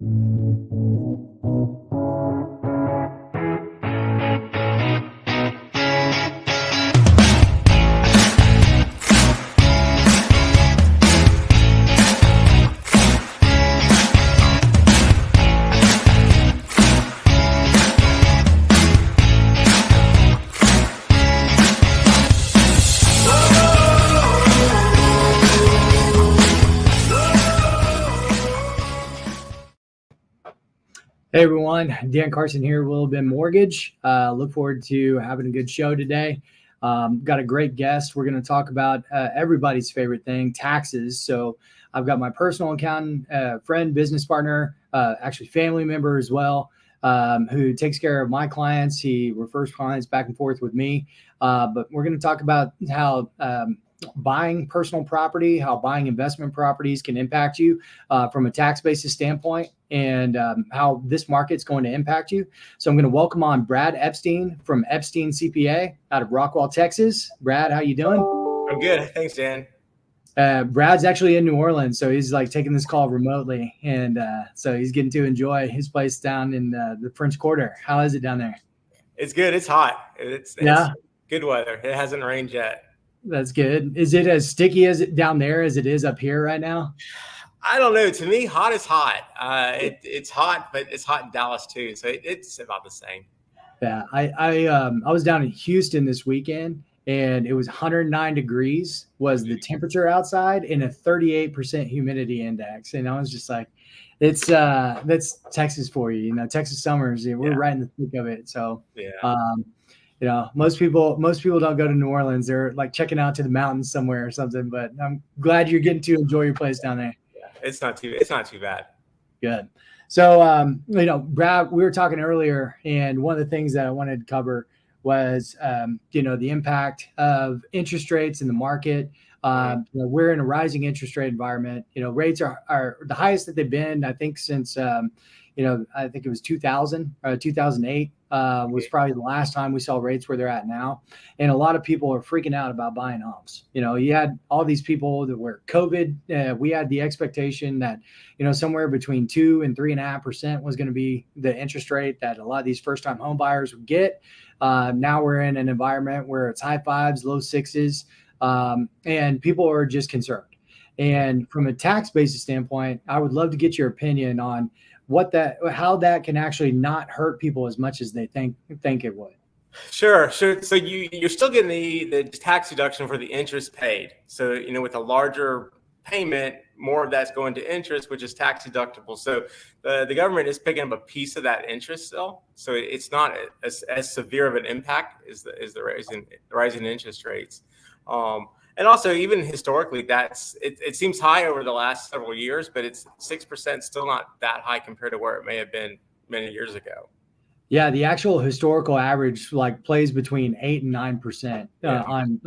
Hey everyone, Dan Carson here, Will.B Mortgage. Look forward to having a good show today. Got a great guest. We're going to talk about everybody's favorite thing, taxes. So I've got my personal accountant, friend, business partner, actually family member as well, who takes care of my clients. He refers clients back and forth with me. But we're going to talk about how buying personal property, how buying investment properties can impact you from a tax basis standpoint, and how this market's going to impact you. So I'm going to welcome on Brad Epstein from Epstein CPA out of Rockwall, Texas. Brad, how you doing? I'm good. Thanks, Dan. Brad's actually in New Orleans, so he's like taking this call remotely, and so he's getting to enjoy his place down in the French Quarter. How is it down there? It's good. It's hot. It's good weather. It hasn't rained yet. That's good. Is it as sticky as it down there as it is up here right now? I don't know. To me, hot is hot. It's hot, but it's hot in Dallas too, so it's about the same. Yeah, I was down in Houston this weekend, and it was 109 degrees was the temperature outside, and a 38% humidity index, and I was just like, it's that's Texas for you, Texas summers. We're right in the thick of it. So most people don't go to New Orleans. They're like checking out to the mountains somewhere or something. But I'm glad you're getting to enjoy your place down there. Yeah, it's not too bad. Good. So Brad, we were talking earlier, and one of the things that I wanted to cover was the impact of interest rates in the market. We're in a rising interest rate environment. Rates are the highest that they've been, I think, since I think it was 2000 or 2008 was probably the last time we saw rates where they're at now. And a lot of people are freaking out about buying homes. You had all these people that were COVID. We had the expectation that, somewhere between 2 and 3.5% was going to be the interest rate that a lot of these first-time home buyers would get. Now we're in an environment where it's high fives, low sixes, and people are just concerned. And from a tax basis standpoint, I would love to get your opinion on how that can actually not hurt people as much as they think it would. Sure. So you're still getting the tax deduction for the interest paid. So, with a larger payment, more of that's going to interest, which is tax deductible. So the government is picking up a piece of that interest still. So it's not as severe of an impact as the rising interest rates. And also, even historically, it seems high over the last several years, but it's 6%, still not that high compared to where it may have been many years ago. Yeah, the actual historical average plays between 8 and 9%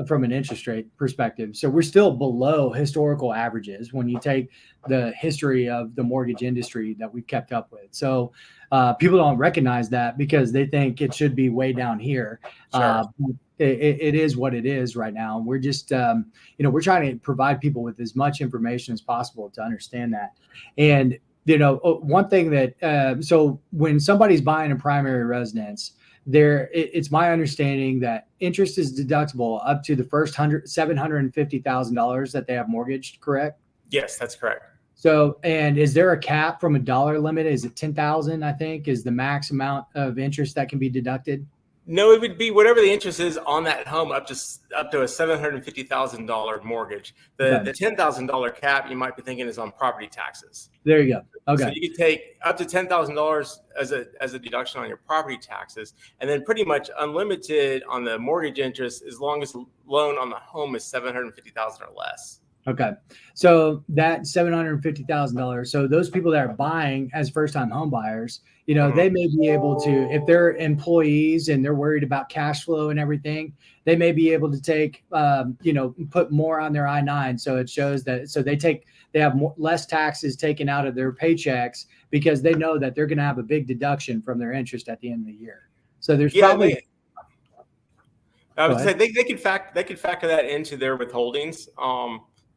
from an interest rate perspective. So we're still below historical averages when you take the history of the mortgage industry that we've kept up with. So people don't recognize that because they think it should be way down here. Sure. It is what it is right now. We're just, we're trying to provide people with as much information as possible to understand that. And, one thing that, so when somebody's buying a primary residence, it's my understanding that interest is deductible up to the first $750,000 that they have mortgaged, correct? Yes, that's correct. So, and is there a cap from a dollar limit? Is it 10,000, I think, is the max amount of interest that can be deducted? No, it would be whatever the interest is on that home up to a $750,000 mortgage. The $10,000 cap you might be thinking is on property taxes. There you go. Okay. So you could take up to $10,000 as a deduction on your property taxes, and then pretty much unlimited on the mortgage interest as long as the loan on the home is $750,000 or less. Okay. So that $750,000. So those people that are buying as first-time home buyers, they may be able to, if they're employees and they're worried about cash flow and everything, they may be able to take, put more on their I-9. So it shows that, so they have less taxes taken out of their paychecks because they know that they're going to have a big deduction from their interest at the end of the year. So there's probably. I would say they could factor that into their withholdings.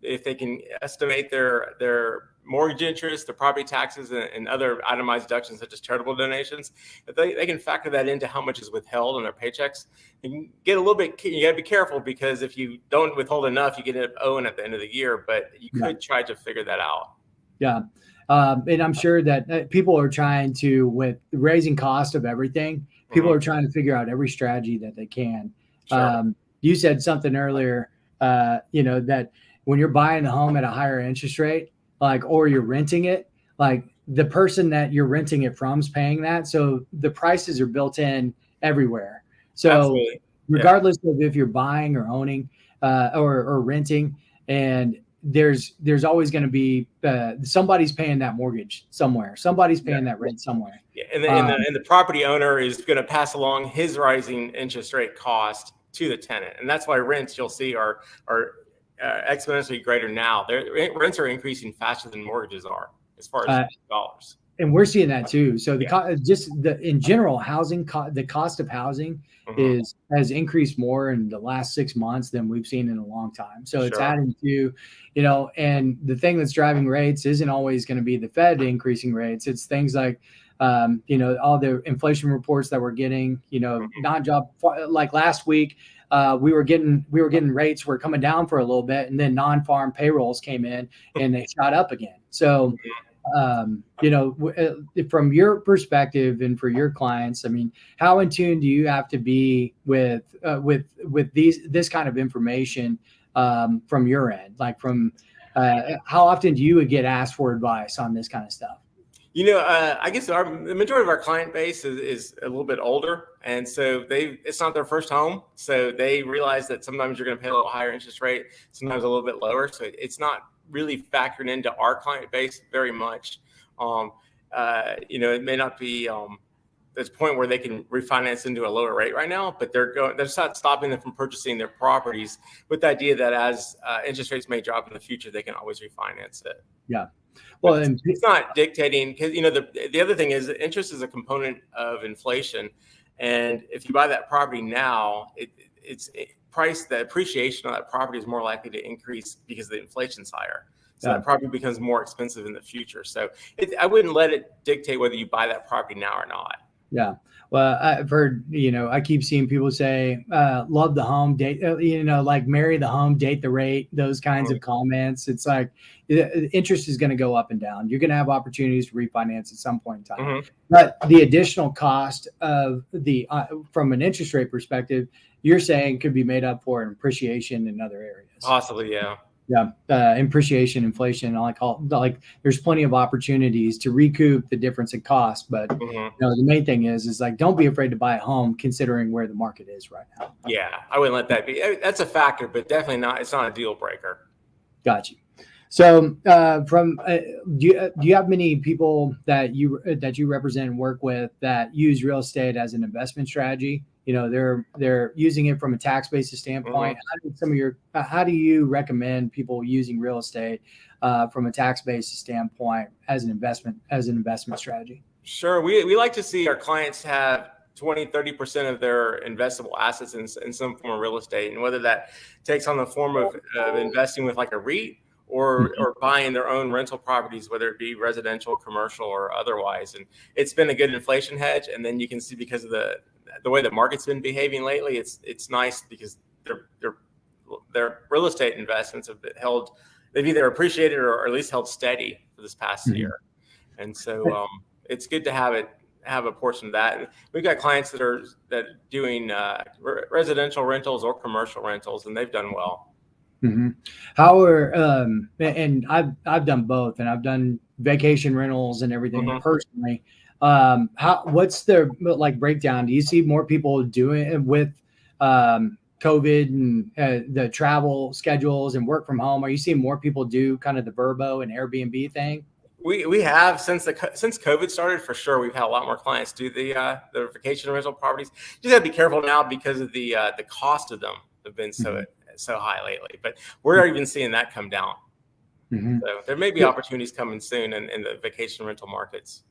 If they can estimate their mortgage interest, their property taxes, and other itemized deductions such as charitable donations, that they can factor that into how much is withheld on their paychecks. You can get a little bit, you got to be careful, because if you don't withhold enough, you get it owing at the end of the year, but you could try to figure that out. Yeah. And I'm sure that people are trying to, with raising cost of everything, people are trying to figure out every strategy that they can. Sure. You said something earlier, that when you're buying a home at a higher interest rate, or you're renting it, the person that you're renting it from is paying that. So the prices are built in everywhere. So Absolutely. regardless of if you're buying or owning or renting, and there's always going to be somebody's paying that mortgage somewhere. Somebody's paying that rent somewhere. Yeah. And the property owner is going to pass along his rising interest rate cost to the tenant. And that's why rents, you'll see, are exponentially greater now. Their rents are increasing faster than mortgages are, as far as dollars. And we're seeing that too. So in general, housing, the cost of housing has increased more in the last 6 months than we've seen in a long time. So it's adding to, and the thing that's driving rates isn't always going to be the Fed increasing rates. It's things like, all the inflation reports that we're getting, non-job, like last week, we were getting rates were coming down for a little bit, and then non-farm payrolls came in and they shot up again. So, from your perspective and for your clients, I mean, how in tune do you have to be with this kind of information from your end? How often do you get asked for advice on this kind of stuff? I guess the majority of our client base is a little bit older, and so it's not their first home, so they realize that sometimes you're going to pay a little higher interest rate, sometimes a little bit lower. So it's not really factored into our client base very much. It may not be this point where they can refinance into a lower rate right now, but they're not stopping them from purchasing their properties with the idea that as interest rates may drop in the future, they can always refinance it. Yeah. Well, it's not dictating, because the other thing is that interest is a component of inflation, and if you buy that property now, the appreciation of that property is more likely to increase because the inflation's higher. So that property becomes more expensive in the future. So I wouldn't let it dictate whether you buy that property now or not. Yeah. Well, I've heard, I keep seeing people say, love the home, date, like marry the home, date the rate, those kinds of comments. It's like interest is going to go up and down. You're going to have opportunities to refinance at some point in time. But the additional cost of from an interest rate perspective, you're saying could be made up for in appreciation in other areas. Possibly, yeah. Yeah, appreciation, inflation, there's plenty of opportunities to recoup the difference in cost. But the main thing is like, don't be afraid to buy a home, considering where the market is right now. Yeah, I wouldn't let that be. That's a factor, but definitely not. It's not a deal breaker. Got you. So, do you have many people that you represent and work with that use real estate as an investment strategy? They're using it from a tax basis standpoint. How do you recommend people using real estate from a tax basis standpoint as an investment strategy? Sure. We like to see our clients have 20-30% of their investable assets in some form of real estate, and whether that takes on the form of investing with like a REIT or buying their own rental properties, whether it be residential, commercial, or otherwise. And it's been a good inflation hedge. And then you can see, because of the way the market's been behaving lately, it's nice because their real estate investments they've either appreciated or at least held steady for this past year. And so it's good to have a portion of that. And we've got clients that are doing residential rentals or commercial rentals, and they've done well. How and I've done both, and I've done vacation rentals and everything personally. What's the breakdown? Do you see more people doing it with COVID and the travel schedules and work from home? Are you seeing more people do kind of the VRBO and Airbnb thing? We have since COVID started, for sure. We've had a lot more clients do the vacation rental properties. You just have to be careful now because of the cost of them have been so high lately. But we're even seeing that come down. So there may be opportunities coming soon in the vacation rental markets.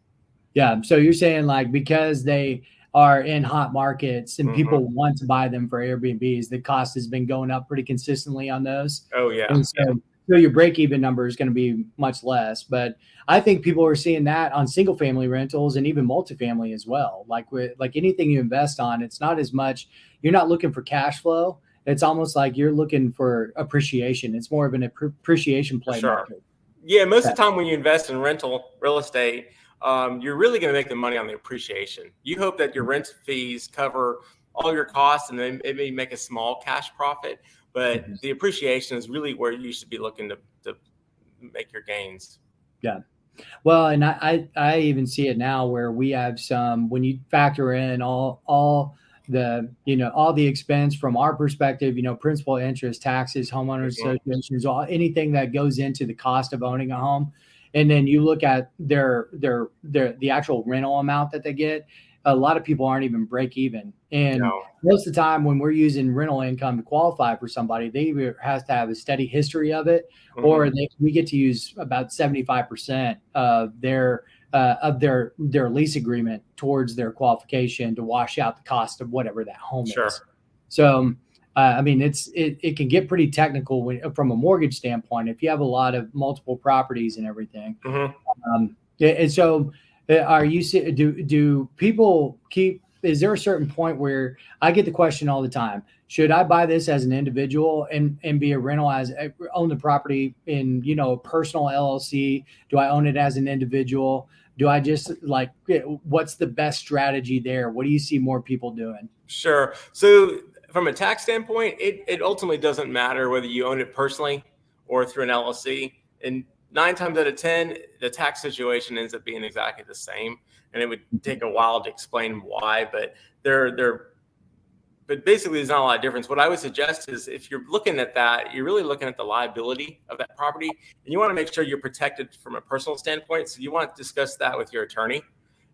Yeah. So you're saying because they are in hot markets and people want to buy them for Airbnbs, the cost has been going up pretty consistently on those. Oh yeah. And so So your break even number is going to be much less. But I think people are seeing that on single family rentals and even multifamily as well. Like anything you invest on, it's not as much, you're not looking for cash flow. It's almost like you're looking for appreciation. It's more of an appreciation For play sure. market. Yeah, most of the time when you invest in rental real estate, you're really going to make the money on the appreciation. You hope that your rent fees cover all your costs, and then it may make a small cash profit, but Mm-hmm. the appreciation is really where you should be looking to make your gains. Yeah. Well, and I even see it now where we have some, when you factor in all the, all the expense from our perspective, principal, interest, taxes, homeowners Mhm. associations, anything that goes into the cost of owning a home. And then you look at the actual rental amount that they get. A lot of people aren't even break even. And No. most of the time when we're using rental income to qualify for somebody, they either has to have a steady history of it, Mhm. or we get to use about 75% of their lease agreement towards their qualification to wash out the cost of whatever that home Sure. is. So, I mean, it can get pretty technical from a mortgage standpoint if you have a lot of multiple properties and everything. Mhm. And so, are you do people keep? Is there a certain point where I get the question all the time? Should I buy this as an individual and be a rental, as own the property in a personal LLC? Do I own it as an individual? Do I just what's the best strategy there? What do you see more people doing? Sure. So from a tax standpoint, it ultimately doesn't matter whether you own it personally or through an LLC. And 9 times out of 10, the tax situation ends up being exactly the same. And it would take a while to explain why, but but basically there's not a lot of difference. What I would suggest is if you're looking at that, you're really looking at the liability of that property, and you want to make sure you're protected from a personal standpoint. So you want to discuss that with your attorney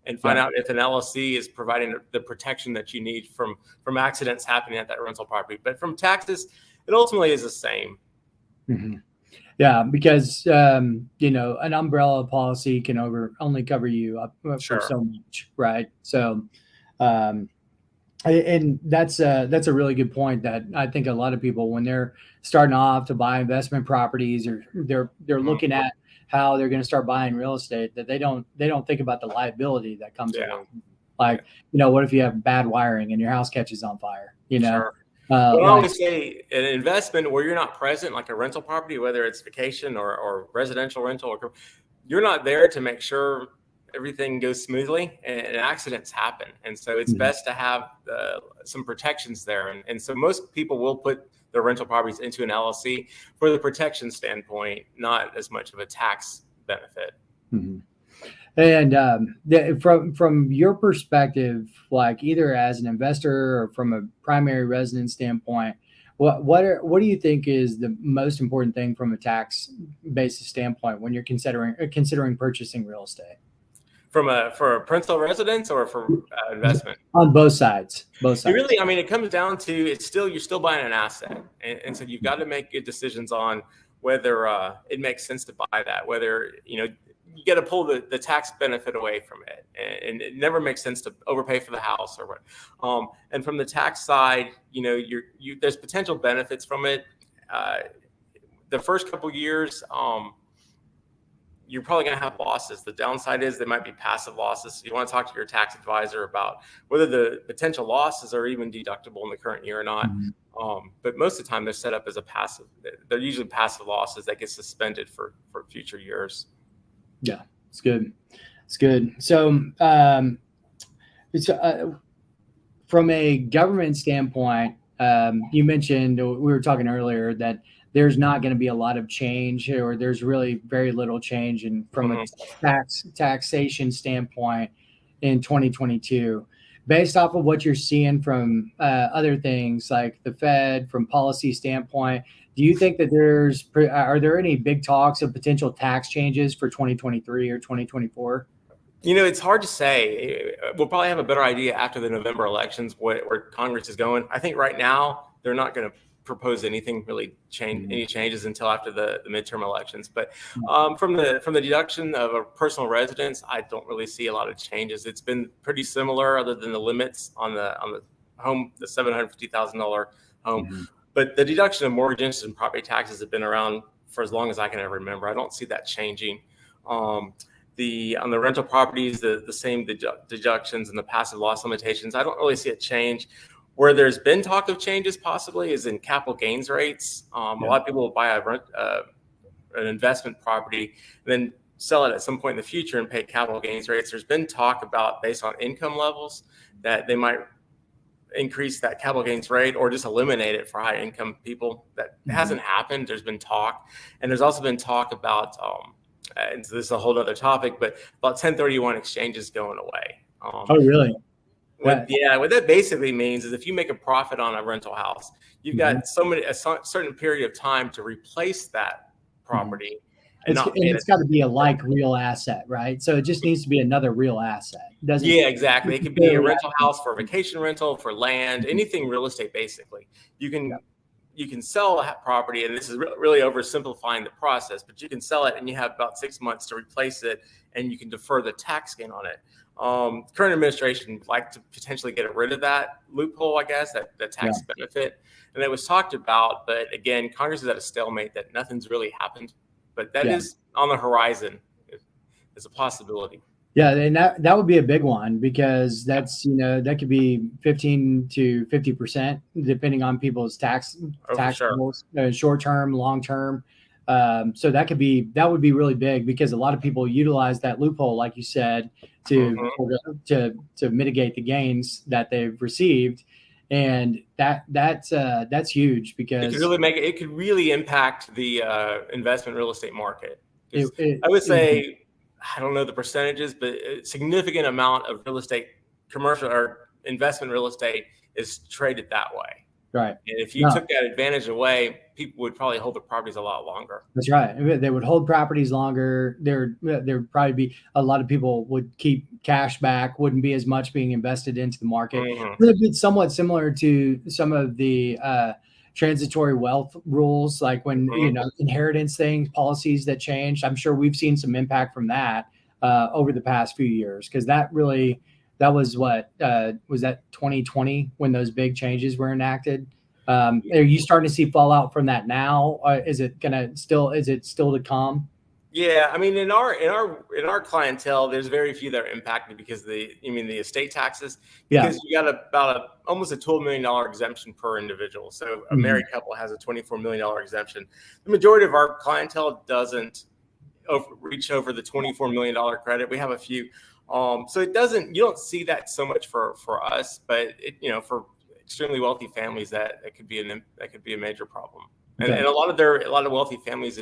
and find Yeah. out if an LLC is providing the protection that you need from accidents happening at that rental property. But from taxes, it ultimately is the same. Mm-hmm. Yeah, because an umbrella policy can only cover you up for Sure. so much, right? So, um, and that's a really good point that I think a lot of people, when they're starting off to buy investment properties, or they're Mhm. looking at how they're going to start buying real estate, that they don't think about the liability that comes Yeah. with it. Like, what if you have bad wiring and your house catches on fire? Sure. But I Like, always say an investment where you're not present, like a rental property, whether it's vacation or residential rental, you're not there to make sure everything goes smoothly, and accidents happen. And so it's mhm. best to have some protections there. And so most people will put their rental properties into an LLC for the protection standpoint, not as much of a tax benefit. Mhm. And from your perspective, like either as an investor or from a primary residence standpoint, what do you think is the most important thing from a tax basis standpoint when you're considering purchasing real estate? For a principal residence or for investment? On both sides, both It sides. really, I mean, it comes down to you're still buying an asset, and so you've got to make good decisions on whether it makes sense to buy that. Whether you got to pull the tax benefit away from it, and it never makes sense to overpay for the house or what. And from the tax side, there's potential benefits from it. Uh, the first couple years, you're probably going to have losses. The downside is they might be passive losses. So you want to talk to your tax advisor about whether the potential losses are even deductible in the current year or not. Mhm. But most of the time they're set up as a passive. They're usually passive losses that get suspended for future years. Yeah, it's good. It's good. So, it's from a government standpoint, you mentioned, we were talking earlier, that there's not going to be a lot of change, or there's really very little change from a Mhm. taxation standpoint in 2022. Based off of what you're seeing from other things like the Fed, from policy standpoint, do you think that are there any big talks of potential tax changes for 2023 or 2024? It's hard to say. We'll probably have a better idea after the November elections where Congress is going. I think right now they're not going to propose anything really any changes until after the midterm elections. But from the deduction of a personal residence, I don't really see a lot of changes. It's been pretty similar, other than the limits on the home, the $750,000 home. Mhm. But the deduction of mortgage interest and property taxes have been around for as long as I can ever remember. I don't see that changing. On the rental properties, the same deductions and the passive loss limitations, I don't really see a change. Where there's been talk of changes possibly is in capital gains rates. A lot of people will buy an investment property and then sell it at some point in the future and pay capital gains rates. There's been talk about, based on income levels, that they might increase that capital gains rate or just eliminate it for high income people. That hasn't happened. There's been talk. And there's also been talk about, and so this is a whole other topic, but about 1031 exchanges going away. Oh, really? What that basically means is if you make a profit on a rental house, you've got a certain period of time to replace that property. It's got to be a real asset, right? So it just needs to be another real asset. Exactly. It could be a rental house for vacation rental, for land, anything real estate. Basically, you can sell a property, and this is really oversimplifying the process, but you can sell it, and you have about 6 months to replace it, and you can defer the tax gain on it. Current administration would like to potentially get rid of that loophole, I guess, that tax benefit, and it was talked about, but again, Congress is at a stalemate. That nothing's really happened. But that is on the horizon. It's a possibility. Yeah, and that would be a big one, because that's, that could be 15 to 50% depending on people's tax rules, short term, long term. So that would be really big, because a lot of people utilize that loophole, like you said, to mitigate the gains that they've received. And that's huge, because it could really impact the investment real estate market. I would say, I don't know the percentages, but a significant amount of real estate, commercial or investment real estate, is traded that way. Right. And if you took that advantage away, people would probably hold the properties a lot longer. That's right. They would hold properties longer. There'd probably be a lot of people would keep cash back, wouldn't be as much being invested into the market. It would be somewhat similar to some of the transitory wealth rules, like when, inheritance policies that changed. I'm sure we've seen some impact from that over the past few years, because that was was that 2020 when those big changes were enacted? Are you starting to see fallout from that now? Is it still to come? Yeah, I mean, in our clientele, there's very few that are impacted because the estate taxes, because you got almost a $12 million exemption per individual. So a married couple has a $24 million exemption. The majority of our clientele doesn't reach over the $24 million credit. We have a few. So you don't see that so much for us, but for extremely wealthy families, that could be a major problem. And a lot of wealthy families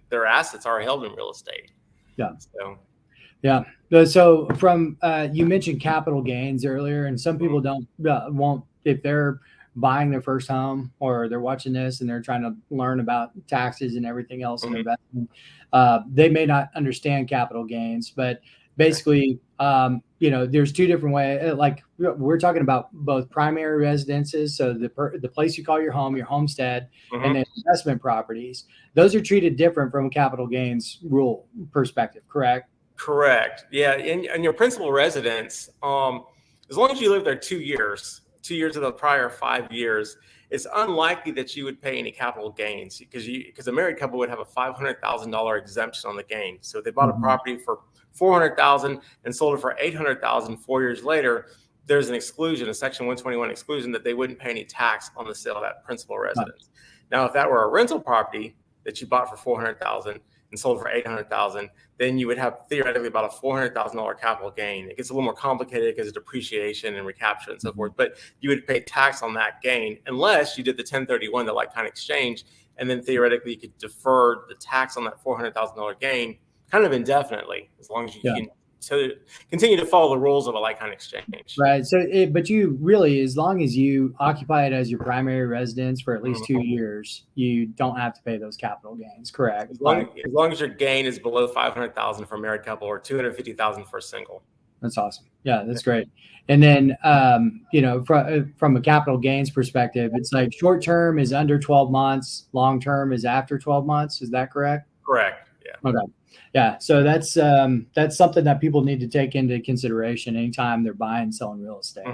their assets are held in real estate. Yeah. So from you mentioned capital gains earlier, and some people won't, if they're buying their first home or they're watching this and they're trying to learn about taxes and everything else in investing, they may not understand capital gains, but basically, there's two different ways. Like we're talking about both primary residences, so the place you call your home, your homestead, and then investment properties. Those are treated different from a capital gains rule perspective, correct? Correct. Yeah, in your principal residence, as long as you live there 2 years of the prior 5 years, it's unlikely that you would pay any capital gains, because a married couple would have a $500,000 exemption on the gain. So if they bought a property for $400,000 and sold it for $800,000 4 years later, there's an exclusion, a Section 121 exclusion, that they wouldn't pay any tax on the sale of that principal residence. Now, if that were a rental property that you bought for $400,000 and sold for $800,000, then you would have theoretically about a $400,000 capital gain. It gets a little more complicated because of depreciation and recapture and so forth, but you would pay tax on that gain unless you did the 1031, the like-kind exchange, and then theoretically you could defer the tax on that $400,000 gain kind of indefinitely, as long as you can continue to follow the rules of a like-kind exchange. Right. So, but you really, as long as you occupy it as your primary residence for at least 2 years, you don't have to pay those capital gains. Correct. As long as your gain is below $500,000 for a married couple or $250,000 for a single. That's awesome. Yeah, that's great. And then, from a capital gains perspective, it's like short term is under 12 months, long term is after 12 months. Is that correct? Correct. Yeah. Okay. Yeah. So that's something that people need to take into consideration anytime they're buying and selling real estate.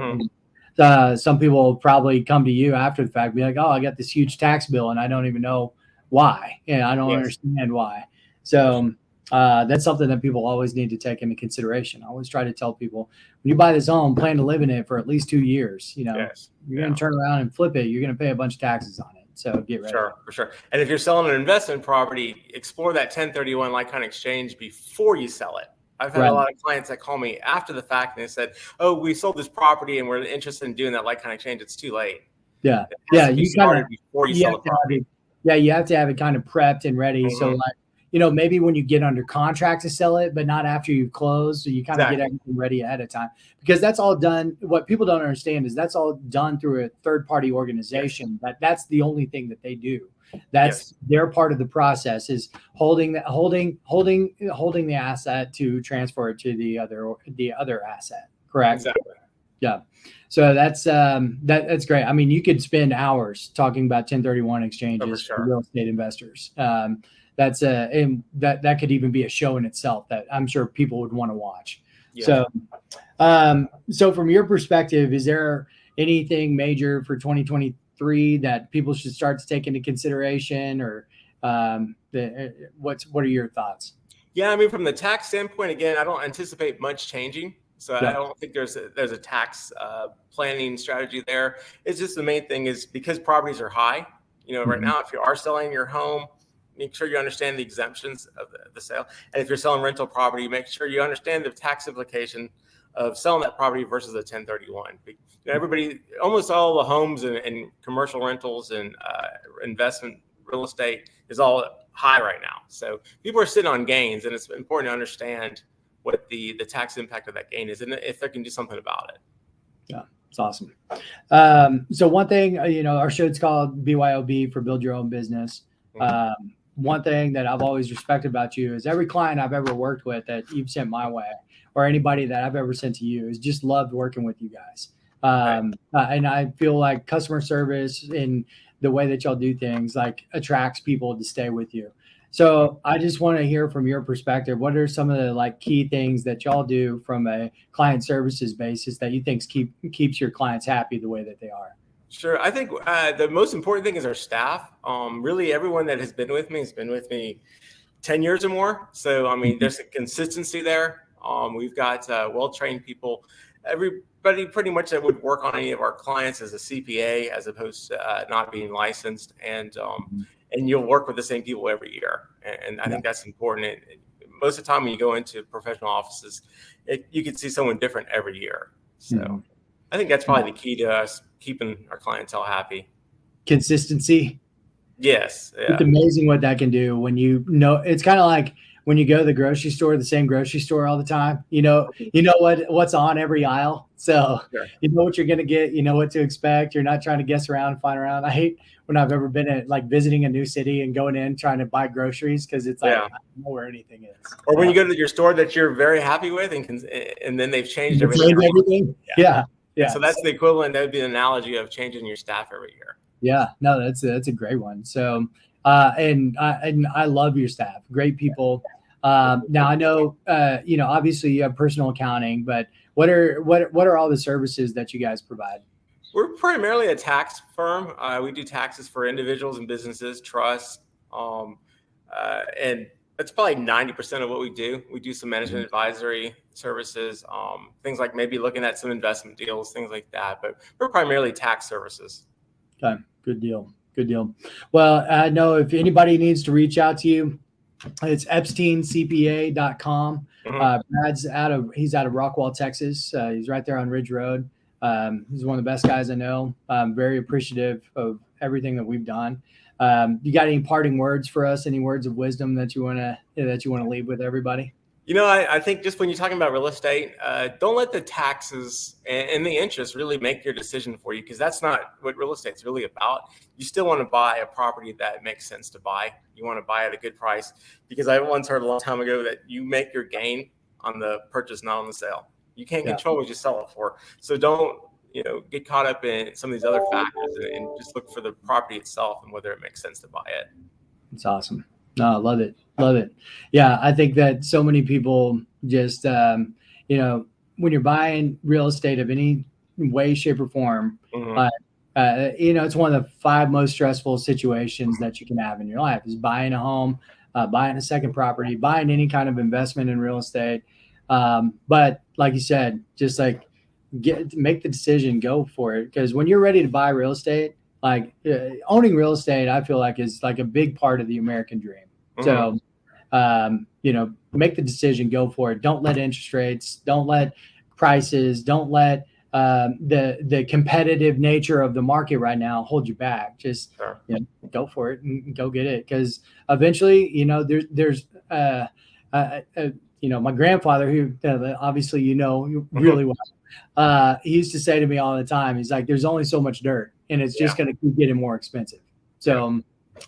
Some people will probably come to you after the fact, be like, "Oh, I got this huge tax bill and I don't even know why, and I don't Yes. understand why. So that's something that people always need to take into consideration. I always try to tell people, when you buy this home, plan to live in it for at least 2 years. Yes. You're Yeah. going to turn around and flip it. You're going to pay a bunch of taxes on it. So get ready. Sure, for sure. And if you're selling an investment property, explore that 1031 like kind of exchange before you sell it. I've had a lot of clients that call me after the fact and they said, "Oh, we sold this property and we're interested in doing that like kind of exchange." It's too late. Yeah. It has Yeah. to be You kind started of, before you sell the property. you have to have it kind of prepped and ready. So Mhm. like, maybe when you get under contract to sell it, but not after you've closed. So you kind of get everything ready ahead of time, because that's all done. What people don't understand is that's all done through a third party organization. Yes. That's the only thing that they do. That's Yes. their part of the process, is holding the asset to transfer it to the other asset. Correct. Exactly. Yeah. So that's great. I mean, you could spend hours talking about 1031 exchanges for real estate investors. That's and that could even be a show in itself that I'm sure people would want to watch. Yeah. So from your perspective, is there anything major for 2023 that people should start to take into consideration, or what are your thoughts? Yeah, I mean, from the tax standpoint, again, I don't anticipate much changing. So I don't think there's a tax planning strategy there. It's just the main thing is because properties are high. Right now, if you are selling your home, make sure you understand the exemptions of the sale. And if you're selling rental property, make sure you understand the tax implication of selling that property versus a 1031. Everybody, almost all the homes and commercial rentals and investment real estate is all high right now. So people are sitting on gains, and it's important to understand what the tax impact of that gain is and if they can do something about it. Yeah, it's awesome. So one thing, our show's called B.Y.O.B for Build Your Own Business. One thing that I've always respected about you is every client I've ever worked with that you've sent my way, or anybody that I've ever sent to you, has just loved working with you guys. And I feel like customer service and the way that y'all do things like attracts people to stay with you. So I just want to hear from your perspective, what are some of the key things that y'all do from a client services basis that you think keeps your clients happy the way that they are? Sure. I think the most important thing is our staff. Really, everyone that has been with me 10 years or more. So, I mean, there's a consistency there. We've got well-trained people. Everybody pretty much that would work on any of our clients as a CPA, as opposed to not being licensed. And you'll work with the same people every year. And I think that's important. Most of the time when you go into professional offices, you can see someone different every year. So I think that's probably the key to us keeping our clientele happy. Consistency. Yes. Yeah. It's amazing what that can do when it's kind of like when you go to the grocery store, the same grocery store all the time, what's on every aisle. So you know what you're going to get, you know what to expect. You're not trying to guess around and find around. I hate when I've ever been at visiting a new city and going in trying to buy groceries, because it's I don't know where anything is. Or when you go to your store that you're very happy with and then they've changed everything. Yeah. So that's the equivalent. That would be an analogy of changing your staff every year. Yeah, no, that's a great one. So, and I love your staff, great people. Now I know, obviously you have personal accounting, but what are all the services that you guys provide? We're primarily a tax firm. We do taxes for individuals and businesses, trusts, and that's probably 90% of what we do. We do some management advisory services, things like maybe looking at some investment deals, things like that. But we're primarily tax services. Okay, good deal. Well, I know if anybody needs to reach out to you, it's EpsteinCPA.com. Brad's he's out of Rockwall, Texas. He's right there on Ridge Road. He's one of the best guys I know. I'm very appreciative of everything that we've done. You got any parting words for us? Any words of wisdom that you want to leave with everybody? I think just when you're talking about real estate, don't let the taxes and the interest really make your decision for you, because that's not what real estate's really about. You still want to buy a property that makes sense to buy. You want to buy at a good price, because I once heard a long time ago that you make your gain on the purchase, not on the sale. You can't control what you sell it for. So don't get caught up in some of these other factors and just look for the property itself and whether it makes sense to buy it. It's awesome. No, I love it. Yeah, I think that so many people just, when you're buying real estate of any way, shape, or form, it's one of the 5 most stressful situations that you can have in your life is buying a home, buying a second property, buying any kind of investment in real estate. But like you said, just like make the decision, go for it. Because when you're ready to buy real estate, like owning real estate, I feel like is like a big part of the American dream. So, make the decision, go for it. Don't let interest rates, don't let prices, don't let the competitive nature of the market right now hold you back. Just go for it and go get it. Because eventually, there's my grandfather, who obviously really well, he used to say to me all the time, he's like, there's only so much dirt and it's just going to keep getting more expensive. So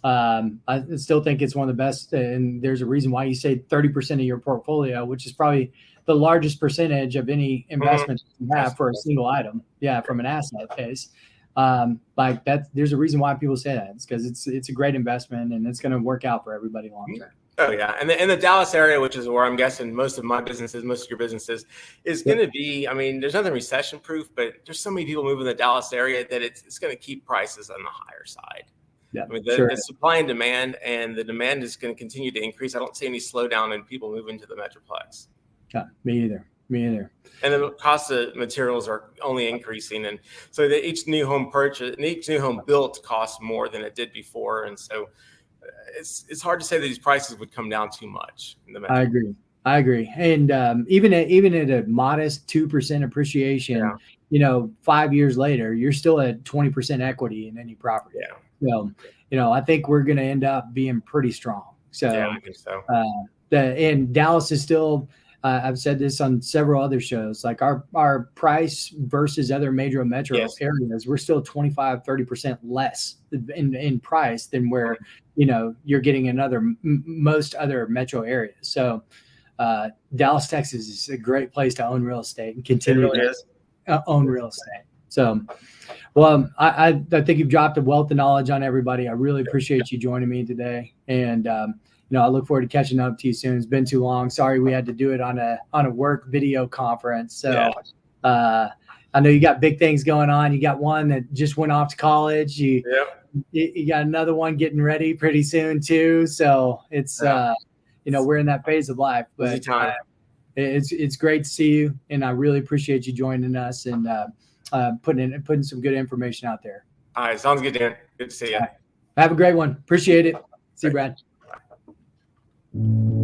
I still think it's one of the best, and there's a reason why you say 30% of your portfolio, which is probably the largest percentage of any investment you have for a single item. Yeah, from an asset base. Like that, there's a reason why people say that. It's because it's a great investment and it's going to work out for everybody long term. Oh yeah, and in the Dallas area, which is where I'm guessing most of my businesses, most of your businesses, is going to be. I mean, there's nothing recession proof, but there's so many people moving to the Dallas area that it's going to keep prices on the higher side. Yeah, I mean, the supply and demand, and the demand is going to continue to increase. I don't see any slowdown in people moving to the Metroplex. Yeah, me either. And the cost of materials are only increasing, and so each new home purchase and each new home built costs more than it did before, and so it's hard to say that these prices would come down too much in the Metroplex. I agree. And even at a modest 2% appreciation, 5 years later, you're still at 20% equity in any property. Yeah. So, I think we're going to end up being pretty strong. So, yeah, I think so. And Dallas is still, I've said this on several other shows, like our price versus other major metro areas, we're still 25-30% less in price than where, you're getting in most other metro areas. So, Dallas, Texas is a great place to own real estate and continue to own real estate. So, well, I think you've dropped a wealth of knowledge on everybody. I really appreciate you joining me today. And, I look forward to catching up to you soon. It's been too long. Sorry we had to do it on a work video conference. So I know you got big things going on. You got one that just went off to college. You got another one getting ready pretty soon too. So it's we're in that phase of life. But it's great to see you, and I really appreciate you joining us and putting some good information out there. All right, sounds good, Dan. Good to see you. Have a great one. Appreciate it. See you, Brad. Bye.